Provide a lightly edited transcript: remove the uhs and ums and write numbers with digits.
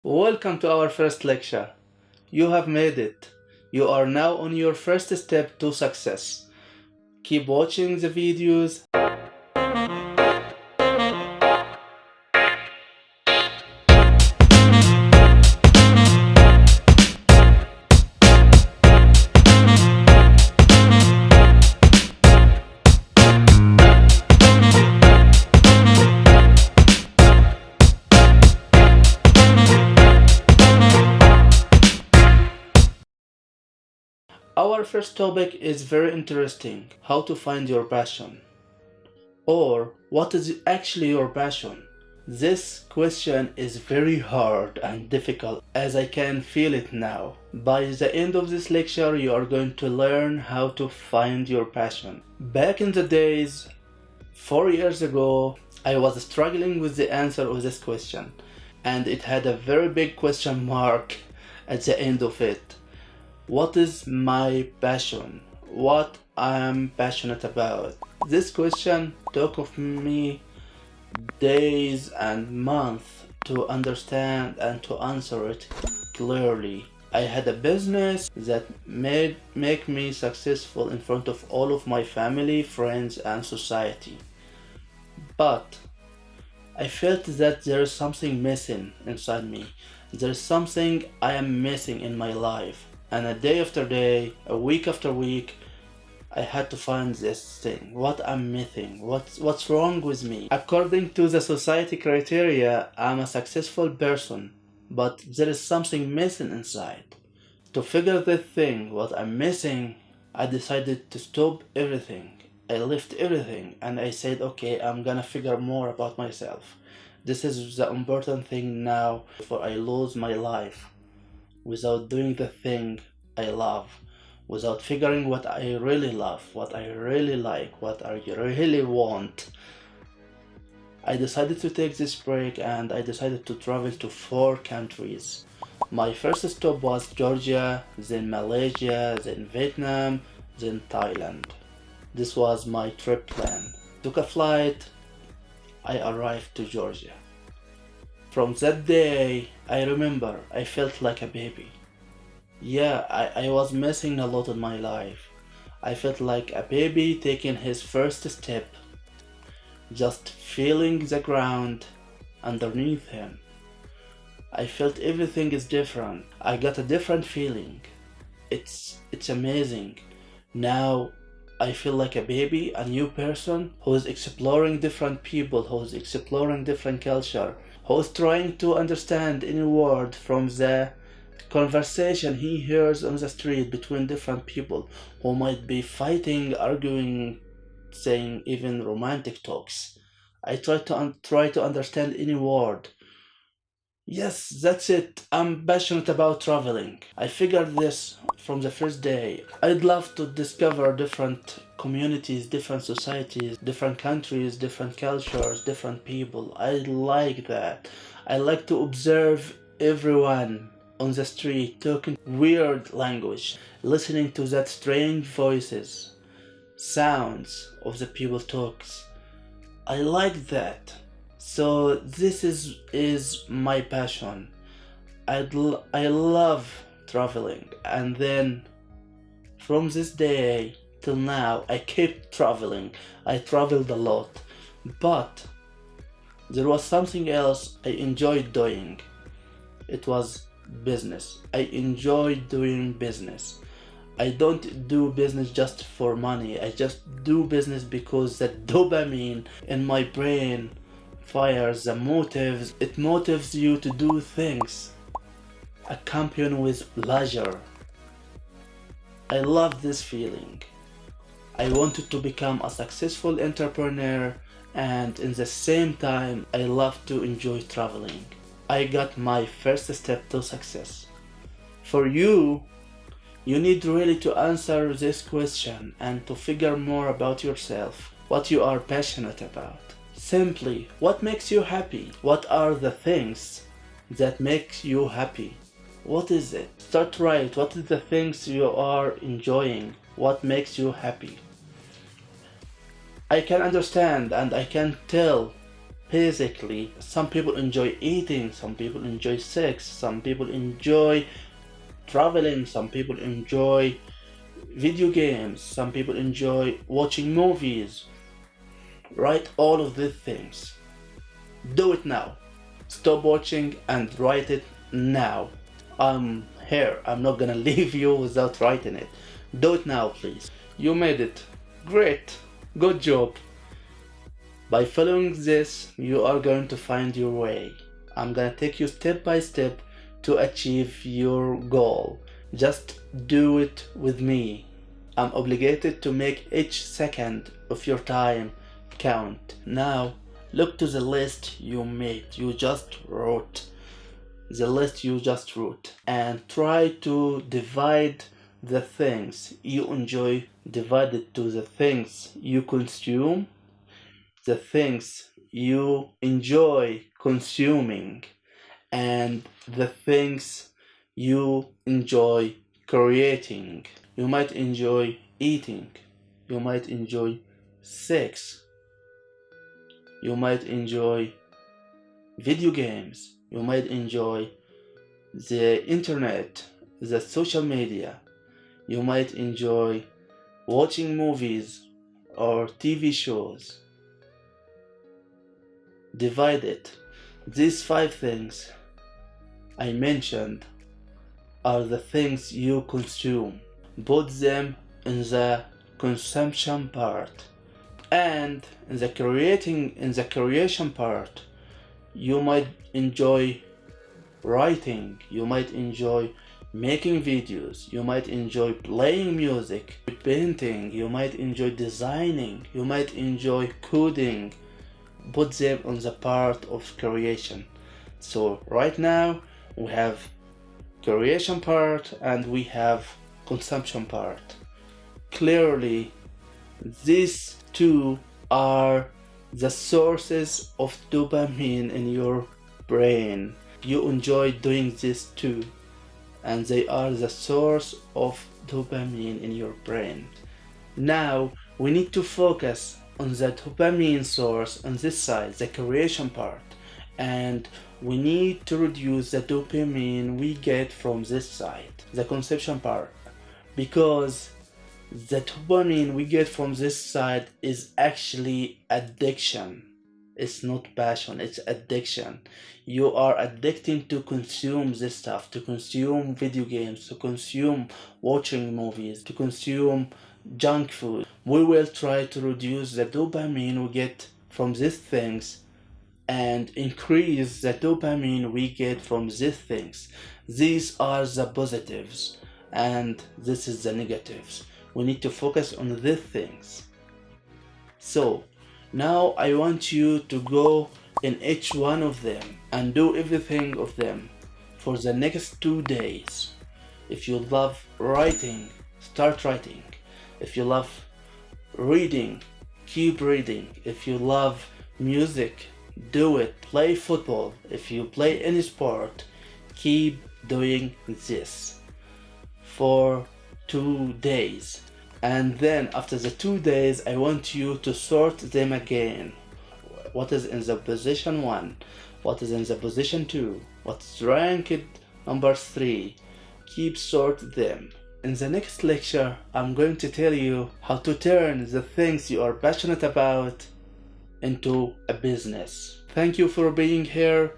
Welcome to our first lecture. You have made it. You are now on your first step to success. Keep watching the videos. Our first topic is very interesting: how to find your passion. Or, what is actually your passion? This question is very hard and difficult as I can feel it now. By the end of this lecture, you are going to learn how to find your passion. Back in the days, 4 years ago, I was struggling with the answer of this question, and it had a very big question mark at the end of it. What is my passion? What I am passionate about? This question took of me days and months to understand and to answer it clearly. I had a business that made make me successful in front of all of my family, friends and society. But I felt that there is something missing inside me. There is something I am missing in my life. And a day after day, a week after week, I had to find this thing. What I'm missing? What's wrong with me? According to the society criteria, I'm a successful person, but there is something missing inside. To figure this thing, what I'm missing, I decided to stop everything. I left everything and I said, okay, I'm gonna figure more about myself. This is the important thing now before I lose my life without doing the thing I love, without figuring what I really love, what I really like, what I really want. I decided to take this break and I decided to travel to 4 countries. My first stop was Georgia, then Malaysia, then Vietnam, then Thailand. This was my trip plan. Took a flight, I arrived to Georgia. From that day, I remember I felt like a baby. Yeah, I was missing a lot in my life. I felt like a baby taking his first step, just feeling the ground underneath him. I felt everything is different. I got a different feeling. It's amazing. Now I feel like a baby, a new person who is exploring different people, who is exploring different culture, who is trying to understand any word from the conversation he hears on the street between different people who might be fighting, arguing, saying even romantic talks. I try to understand any word. Yes, that's it. I'm passionate about traveling. I figured this from the first day. I'd love to discover different communities, different societies, different countries, different cultures, different people. I like that. I like to observe everyone on the street talking weird language, listening to that strange voices, sounds of the people talks. I like that. So this is my passion. I love traveling, and then from this day till now I kept traveling. I traveled a lot, but there was something else I enjoyed doing. It was business. I enjoyed doing business. I don't do business just for money. I just do business because the dopamine in my brain fires the motives. It motivates you to do things accompanied with pleasure. I love this feeling. I wanted to become a successful entrepreneur, and in the same time I love to enjoy traveling. I got my first step to success. For you, you need really to answer this question and to figure more about yourself, what you are passionate about. Simply, what makes you happy? What are the things that make you happy? What is it? Start right. What is the things you are enjoying? What makes you happy? I can understand and I can tell Basically, some people enjoy eating, some people enjoy sex, some people enjoy traveling, some people enjoy video games, some people enjoy watching movies. Write all of these things. Do it now. Stop watching and write it now. I'm here. I'm not gonna leave you without writing it. Do it now, please. You made it. Great. Good job. By following this, you are going to find your way. I'm gonna take you step by step to achieve your goal. Just do it with me. I'm obligated to make each second of your time count. Now, look to the list you made, you just wrote. The list you just wrote. And try to divide the things you enjoy, divide it to the things you consume, the things you enjoy consuming, and the things you enjoy creating. You might enjoy eating, you might enjoy sex, you might enjoy video games, you might enjoy the internet, the social media, you might enjoy watching movies or TV shows. Divide it. These 5 things I mentioned are the things you consume. Put them in the consumption part, and in the creation part, you might enjoy writing, you might enjoy making videos, you might enjoy playing music, painting, you might enjoy designing, you might enjoy coding. Put them on the part of creation. So right now we have creation part and we have consumption part. Clearly, these two are the sources of dopamine in your brain. You enjoy doing this too, and they are the source of dopamine in your brain. Now we need to focus on the dopamine source on this side, the creation part, and we need to reduce the dopamine we get from this side, the consumption part, because the dopamine we get from this side is actually addiction. It's not passion, it's addiction. You are addicting to consume this stuff, to consume video games, to consume watching movies, to consume junk food. We will try to reduce the dopamine we get from these things and increase the dopamine we get from these things. These are the positives and this is the negatives. We need to focus on these things. So now I want you to go in each one of them and do everything of them for the next 2 days. If you love writing, start writing. If you love reading, keep reading. If you love music, do it. Play football. If you play any sport, keep doing this for 2 days. And then after the 2 days, I want you to sort them again. What is in the position 1? What is in the position 2? What's ranked number 3? Keep sort them. In the next lecture, I'm going to tell you how to turn the things you are passionate about into a business. Thank you for being here.